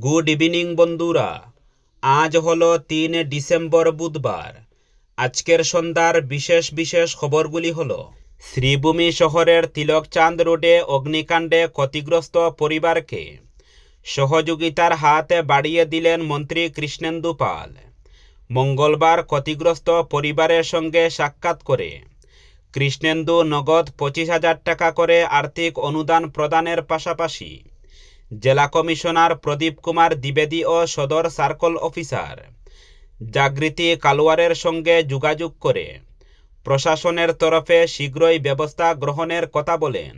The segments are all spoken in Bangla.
গুড ইভিনিং বন্ধুরা। আজ হলো 3 ডিসেম্বর বুধবার। আজকের সন্ধ্যার বিশেষ বিশেষ খবরগুলি হলো: শ্রীভূমি শহরের তিলকচাঁদ রোডে অগ্নিকাণ্ডে ক্ষতিগ্রস্ত পরিবারকে সহযোগিতার হাত বাড়িয়ে দিলেন মন্ত্রী কৃষ্ণেন্দু পাল। মঙ্গলবার ক্ষতিগ্রস্ত পরিবারের সঙ্গে সাক্ষাৎ করে কৃষ্ণেন্দু নগদ 25,000 টাকা করে আর্থিক অনুদান প্রদানের পাশাপাশি জেলা কমিশনার প্রদীপ কুমার দ্বিবেদী ও সদর সার্কল অফিসার জাগৃতি কালওয়ারের সঙ্গে যোগাযোগ করে প্রশাসনের তরফে শীঘ্রই ব্যবস্থা গ্রহণের কথা বলেন।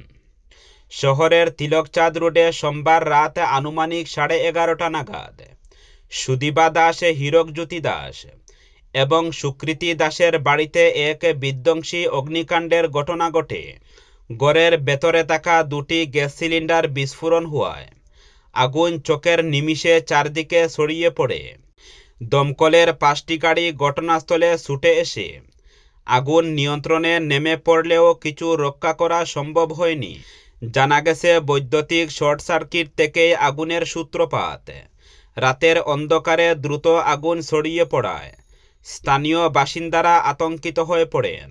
শহরের তিলকচাঁদ রোডে সোমবার রাত আনুমানিক 11:30 নাগাদ সুদীপা দাস, হীরকজ্যোতি দাস এবং সুকৃতি দাসের বাড়িতে এক বিধ্বংসী অগ্নিকাণ্ডের ঘটনা ঘটে। ঘরের ভেতরে থাকা 2টি গ্যাস সিলিন্ডার বিস্ফোরণ হওয়ায় আগুন চোখের নিমিষে চারদিকে ছড়িয়ে পড়ে। দমকলের 5টি গাড়ি ঘটনাস্থলে ছুটে এসে আগুন নিয়ন্ত্রণে নেমে পড়লেও কিছু রক্ষা করা সম্ভব হয়নি। জানা গেছে, বৈদ্যুতিক শর্ট সার্কিট থেকেই আগুনের সূত্রপাত। রাতের অন্ধকারে দ্রুত আগুন ছড়িয়ে পড়ায় স্থানীয় বাসিন্দারা আতঙ্কিত হয়ে পড়েন।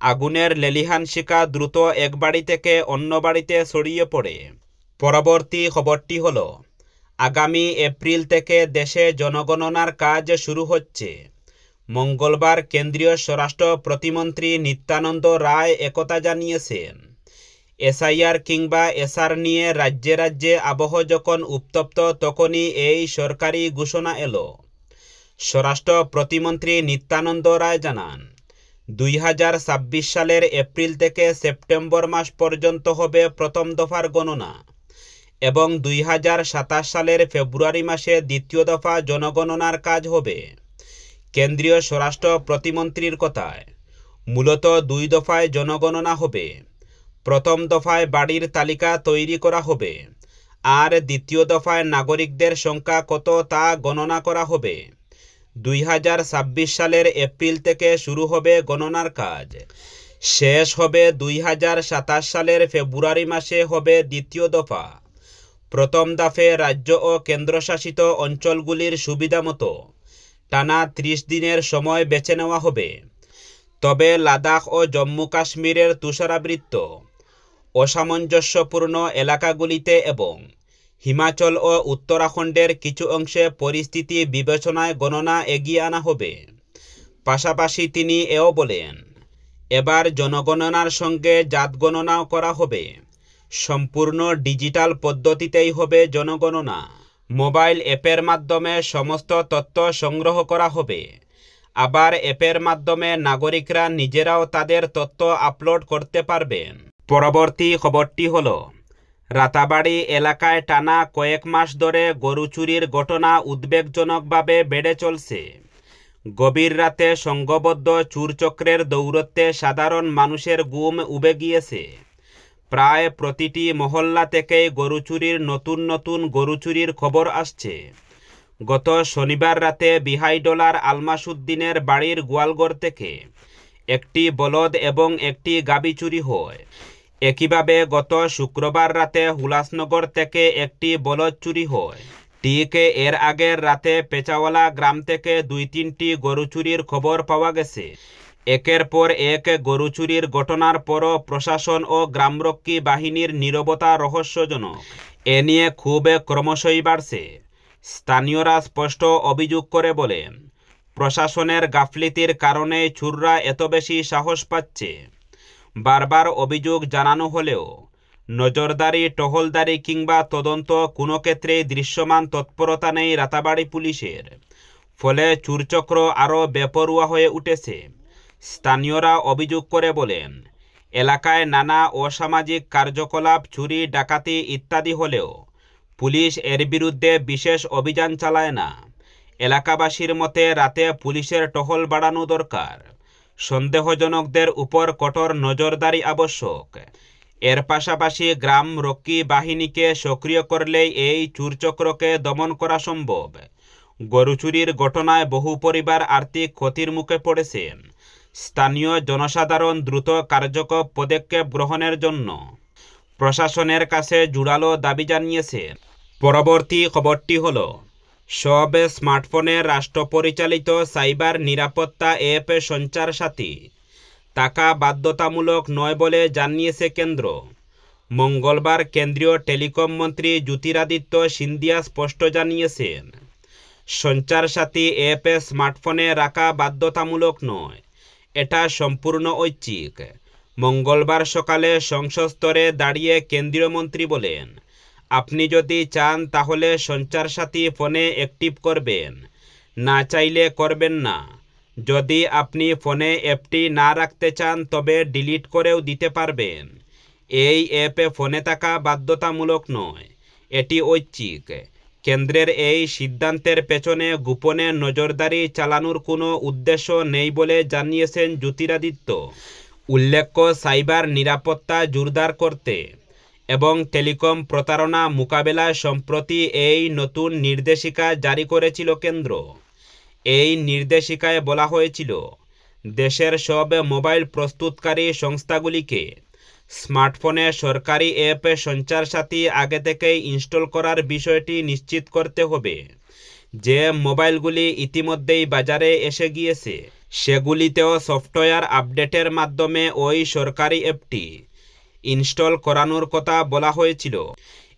আগুনের লেলিহান শিখা দ্রুত এক বাড়ি থেকে অন্য বাড়িতে ছড়িয়ে পড়ে। পরবর্তী খবরটি হল, আগামী এপ্রিল থেকে দেশে জনগণনার কাজ শুরু হচ্ছে। মঙ্গলবার কেন্দ্রীয় স্বরাষ্ট্র প্রতিমন্ত্রী নিত্যানন্দ রায় একথা জানিয়েছেন। এসআইআর কিংবা এসআর নিয়ে রাজ্যে রাজ্যে আবহ যখন উত্তপ্ত, তখনই এই সরকারি ঘোষণা এলো। স্বরাষ্ট্র প্রতিমন্ত্রী নিত্যানন্দ রায় জানান, 2026 সালের এপ্রিল থেকে সেপ্টেম্বর মাস পর্যন্ত হবে প্রথম দফার গণনা এবং 2027 সালের ফেব্রুয়ারি মাসে দ্বিতীয় দফা জনগণনার কাজ হবে। কেন্দ্রীয় স্বরাষ্ট্র প্রতিমন্ত্রীর কথায়, মূলত 2 দফায় জনগণনা হবে। প্রথম দফায় বাড়ির তালিকা তৈরি করা হবে আর দ্বিতীয় দফায় নাগরিকদের সংখ্যা কত তা গণনা করা হবে। 2026 সালের এপ্রিল থেকে শুরু হবে গণনার কাজ। শেষ হবে 2027 সালের ফেব্রুয়ারি মাসে হবে দ্বিতীয় দফা। প্রথম দফায় রাজ্য ও কেন্দ্রশাসিত অঞ্চলগুলির সুবিধামতো টানা 30 দিনের সময় বেছে নেওয়া হবে। তবে লাদাখ ও জম্মু কাশ্মীরের তুষারাবৃত অসামঞ্জস্যপূর্ণ এলাকাগুলিতে এবং হিমাচল ও উত্তরাখণ্ডের কিছু অংশে পরিস্থিতি বিবেচনায় গণনা এগিয়ে আনা হবে। পাশাপাশি তিনি এও বলেন, এবার জনগণনার সঙ্গে জাত গণনাও করা হবে। সম্পূর্ণ ডিজিটাল পদ্ধতিতেই হবে জনগণনা। মোবাইল অ্যাপের মাধ্যমে সমস্ত তথ্য সংগ্রহ করা হবে। আবার অ্যাপের মাধ্যমে নাগরিকরা নিজেরাও তাদের তথ্য আপলোড করতে পারবেন। পরবর্তী খবরটি হল, রাতাবাড়ি এলাকায় টানা কয়েক মাস ধরে গরু চুরির ঘটনা উদ্বেগজনকভাবে বেড়ে চলছে। গভীর রাতে সংঘবদ্ধ চুরচক্রের দৌরত্বে সাধারণ মানুষের ঘুম উবে গিয়েছে। প্রায় প্রতিটি মহল্লা থেকেই গরু চুরির নতুন গরু চুরির খবর আসছে। গত শনিবার রাতে বিহাইডোলার আলমাসুদ্দিনের বাড়ির গোয়ালঘর থেকে একটি বলদ এবং একটি গাভী চুরি হয়। একইভাবে গত শুক্রবার রাতে হুলাসনগর থেকে একটি বলদ চুরি হয়। ঠিক এর আগের রাতে পেচাওয়ালা গ্রাম থেকে 2-3টি গরু চুরির খবর পাওয়া গেছে। একের পর এক গরু চুরির ঘটনার পরও প্রশাসন ও গ্রামরক্ষী বাহিনীর নীরবতা রহস্যজনক। এ নিয়ে খুব ক্রমশই বাড়ছে। স্থানীয়রা স্পষ্ট অভিযোগ করে বলেন, প্রশাসনের গাফলিতির কারণে চোররা এত বেশি সাহস পাচ্ছে। বারবার অভিযোগ জানানো হলেও নজরদারি, টহলদারি কিংবা তদন্ত কোনো ক্ষেত্রেই দৃশ্যমান তৎপরতা নেই রাতাবাড়ি পুলিশের। ফলে চুরচক্র আরও বেপরোয়া হয়ে উঠেছে। স্থানীয়রা অভিযোগ করে বলেন, এলাকায় নানা অসামাজিক কার্যকলাপ, চুরি, ডাকাতি ইত্যাদি হলেও পুলিশ এর বিরুদ্ধে বিশেষ অভিযান চালায় না। এলাকাবাসীর মতে রাতে পুলিশের টহল বাড়ানো দরকার। সন্দেহজনকদের উপর কঠোর নজরদারি আবশ্যক। এর পাশাপাশি গ্রাম রক্ষী বাহিনীকে সক্রিয় করলেই এই চুরচক্রকে দমন করা সম্ভব। গরু চুরির ঘটনায় বহু পরিবার আর্থিক ক্ষতির মুখে পড়েছেন। স্থানীয় জনসাধারণ দ্রুত কার্যকর পদক্ষেপ গ্রহণের জন্য প্রশাসনের কাছে জোরালো দাবি জানিয়েছেন। পরবর্তী খবরটি হল, সব স্মার্টফোনে রাষ্ট্রপরিচালিত সাইবার নিরাপত্তা অ্যাপ সঞ্চার সাথী টাকা বাধ্যতামূলক নয় বলে জানিয়েছে কেন্দ্র। মঙ্গলবার কেন্দ্রীয় টেলিকম মন্ত্রী জ্যোতিরাদিত্য সিন্ধিয়া স্পষ্ট জানিয়েছেন, সঞ্চার সাথী অ্যাপ স্মার্টফোনে রাখা বাধ্যতামূলক নয়, এটা সম্পূর্ণ ঐচ্ছিক। মঙ্গলবার সকালে সংসদ স্তরে দাঁড়িয়ে কেন্দ্রীয় মন্ত্রী বলেন, আপনি যদি চান তাহলে সঞ্চার সাথী ফোনে অ্যাক্টিভ করবেন, না চাইলে করবেন না। যদি আপনি ফোনে অ্যাপটি না রাখতে চান তবে ডিলিট করেও দিতে পারবেন। এই অ্যাপে ফোনে থাকা বাধ্যতামূলক নয়, এটি ঐচ্ছিক। কেন্দ্রের এই সিদ্ধান্তের পেছনে গোপনে নজরদারি চালানোর কোনো উদ্দেশ্য নেই বলে জানিয়েছেন জ্যোতিরাদিত্য। উল্লেখ্য, সাইবার নিরাপত্তা জোরদার করতে এবং টেলিকম প্রতারণা মোকাবেলায় সম্প্রতি এই নতুন নির্দেশিকা জারি করেছিল কেন্দ্র। এই নির্দেশিকায় বলা হয়েছিল, দেশের সব মোবাইল প্রস্তুতকারী সংস্থাগুলিকে স্মার্টফোনে সরকারি অ্যাপ সঞ্চার সাথী আগে থেকেই ইনস্টল করার বিষয়টি নিশ্চিত করতে হবে। যে মোবাইলগুলি ইতিমধ্যেই বাজারে এসে গিয়েছে সেগুলিতেও সফটওয়্যার আপডেটের মাধ্যমে ওই সরকারি অ্যাপটি ইনস্টল করানোর কথা বলা হয়েছিল।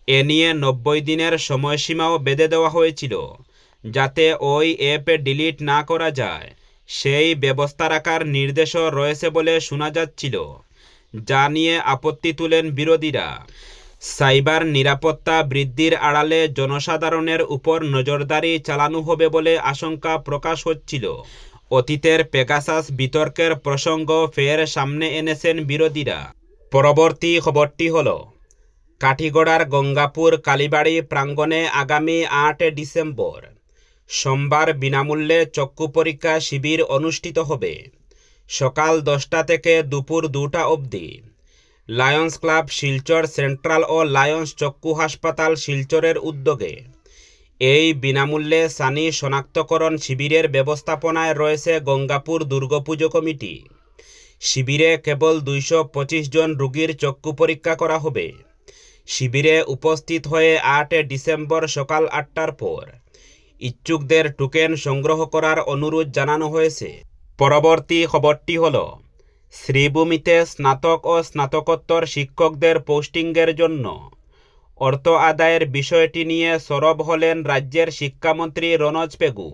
এ নিয়ে 90 দিনের সময়সীমাও বেঁধে দেওয়া হয়েছিল, যাতে ওই অ্যাপ ডিলিট না করা যায় সেই ব্যবস্থা রাখার নির্দেশও রয়েছে বলে শোনা যাচ্ছিল, যা নিয়ে আপত্তি তুলেন বিরোধীরা। সাইবার নিরাপত্তা বৃদ্ধির আড়ালে জনসাধারণের উপর নজরদারি চালানো হবে বলে আশঙ্কা প্রকাশ হচ্ছিল। অতীতের পেগাসাস বিতর্কের প্রসঙ্গ ফের সামনে এনেছেন বিরোধীরা। পরবর্তী খবরটি হল, কাঠিগড়ার গঙ্গাপুর কালীবাড়ি প্রাঙ্গণে আগামী 8 ডিসেম্বর সোমবার বিনামূল্যে চক্ষু পরীক্ষা শিবির অনুষ্ঠিত হবে। সকাল 10টা থেকে দুপুর 2টা অবধি। লায়ন্স ক্লাব শিলচর সেন্ট্রাল ও লায়ন্স চক্ষু হাসপাতাল শিলচরের উদ্যোগে এই বিনামূল্যে সানি শনাক্তকরণ শিবিরের ব্যবস্থাপনায় রয়েছে গঙ্গাপুর দুর্গাপুজো কমিটি। শিবিরে কেবল 225 জন রোগীর চক্ষু পরীক্ষা করা হবে। শিবিরে উপস্থিত হয়ে 8 ডিসেম্বর সকাল 8টার পর ইচ্ছুকদের টোকেন সংগ্রহ করার অনুরোধ জানানো হয়েছে। পরবর্তী খবরটি হল, শ্রীভূমিতে স্নাতক ও স্নাতকোত্তর শিক্ষকদের পোস্টিংয়ের জন্য অর্থ আদায়ের বিষয়টি নিয়ে সরব হলেন রাজ্যের শিক্ষামন্ত্রী রনোজ পেগু।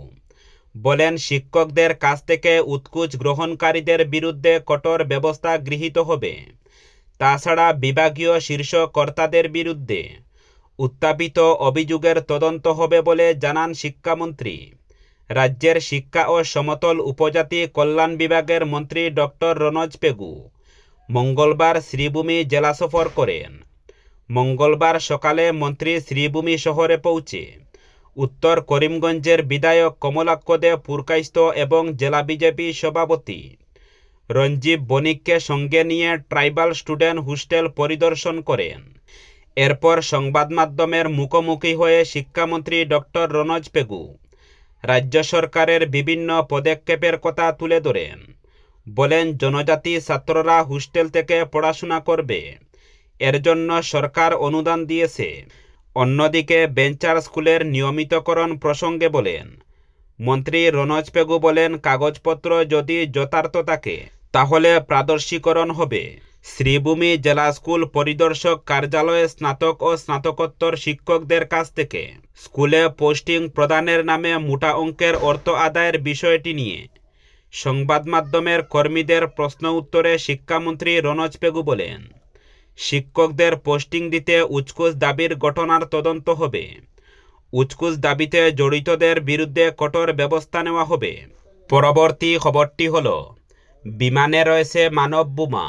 বলেন, শিক্ষকদের কাছ থেকে উৎকোচ গ্রহণকারীদের বিরুদ্ধে কঠোর ব্যবস্থা গৃহীত হবে। তাছাড়া বিভাগীয় শীর্ষ কর্তাদের বিরুদ্ধে উত্থাপিত অভিযোগের তদন্ত হবে বলে জানান শিক্ষামন্ত্রী। রাজ্যের শিক্ষা ও সমতল উপজাতি কল্যাণ বিভাগের মন্ত্রী ডক্টর রনোজ পেগু মঙ্গলবার শ্রীভূমি জেলা সফর করেন। মঙ্গলবার সকালে মন্ত্রী শ্রীভূমি শহরে পৌঁছে উত্তর করিমগঞ্জের বিধায়ক কমলাক্ষ দে পুরকাইস্ত এবং জেলা বিজেপি সভাপতি রঞ্জীব বণিককে সঙ্গে নিয়ে ট্রাইবাল স্টুডেন্ট হোস্টেল পরিদর্শন করেন। এরপর সংবাদ মাধ্যমের মুখোমুখি হয়ে শিক্ষামন্ত্রী ডক্টর রনোজ পেগু রাজ্য সরকারের বিভিন্ন পদক্ষেপের কথা তুলে ধরেন। বলেন, জনজাতি ছাত্ররা হোস্টেল থেকে পড়াশোনা করবে, এর জন্য সরকার অনুদান দিয়েছে। অন্যদিকে বেঞ্চার স্কুলের নিয়মিতকরণ প্রসঙ্গে বলেন মন্ত্রী রনোজ পেগু বলেন, কাগজপত্র যদি যথার্থ থাকে তাহলে প্রাদেশিকরণ হবে। শ্রীভূমি জেলা স্কুল পরিদর্শক কার্যালয়ে স্নাতক ও স্নাতকোত্তর শিক্ষকদের কাছ থেকে স্কুলে পোস্টিং প্রদানের নামে মোটা অঙ্কের অর্থ আদায়ের বিষয়টি নিয়ে সংবাদ মাধ্যমের কর্মীদের প্রশ্ন উত্তরে শিক্ষামন্ত্রী রনোজ পেগু বলেন, শিক্ষকদের পোস্টিং দিতে উৎকোচ দাবির ঘটনার তদন্ত হবে। উৎকোচ দাবিতে জড়িতদের বিরুদ্ধে কঠোর ব্যবস্থা নেওয়া হবে। পরবর্তী খবরটি হল, বিমানে রয়েছে মানব বোমা।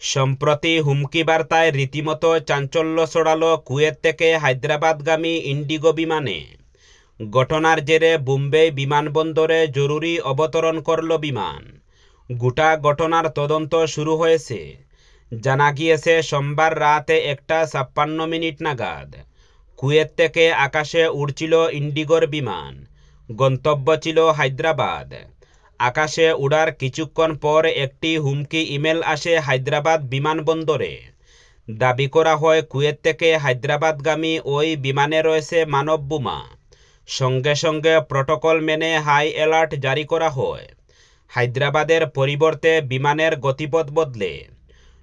সম্প্রতি হুমকি বার্তায় রীতিমতো চাঞ্চল্য ছড়ালো কুয়েত থেকে হায়দ্রাবাদগামী ইন্ডিগো বিমানে। ঘটনার জেরে বোম্বে বিমানবন্দরে জরুরি অবতরণ করল বিমান। গোটা ঘটনার তদন্ত শুরু হয়েছে। জানা গিয়েছে, সোমবার রাতে 1:56 নাগাদ কুয়েত থেকে আকাশে উড়ছিল ইন্ডিগোর বিমান। গন্তব্য ছিল হায়দ্রাবাদ। আকাশে উড়ার কিছুক্ষণ পর একটি হুমকি ইমেল আসে হায়দ্রাবাদ বিমানবন্দরে। দাবি করা হয় কুয়েত থেকে হায়দ্রাবাদগামী ওই বিমানে রয়েছে মানব বোমা। সঙ্গে সঙ্গে প্রটোকল মেনে হাই অ্যালার্ট জারি করা হয়। হায়দ্রাবাদের পরিবর্তে বিমানের গতিপথ বদলে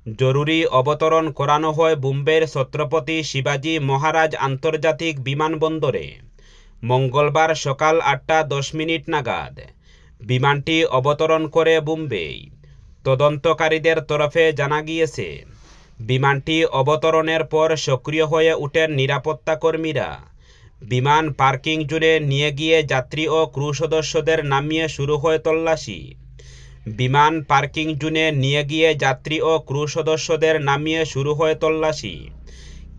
জরুরি অবতরণ করানো হয় বোম্বের ছত্রপতি শিবাজি মহারাজ আন্তর্জাতিক বিমানবন্দরে মঙ্গলবার সকাল 8:10 নাগাদ। বিমানটি অবতরণ করে বোম্বেই। তদন্তকারীদের তরফে জানা গিয়েছে, বিমানটি অবতরণের পর সক্রিয় হয়ে ওঠেন নিরাপত্তা কর্মীরা। বিমান পার্কিং জোনে নিয়ে গিয়ে যাত্রী ও ক্রু সদস্যদের নামিয়ে শুরু হয় তল্লাশি। বিমান পার্কিং জোনে নিয়ে গিয়ে যাত্রী ও ক্রু সদস্যদের নামিয়ে শুরু হয় তল্লাশি।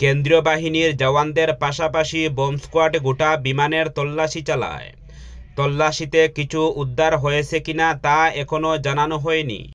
কেন্দ্রীয় বাহিনীর জওয়ানদের পাশাপাশি বোম স্কোয়াড গোটা বিমানের তল্লাশি চালায়। তল্লাশিতে কিছু উদ্ধার হয়েছে কিনা তা এখনও জানানো হয়নি।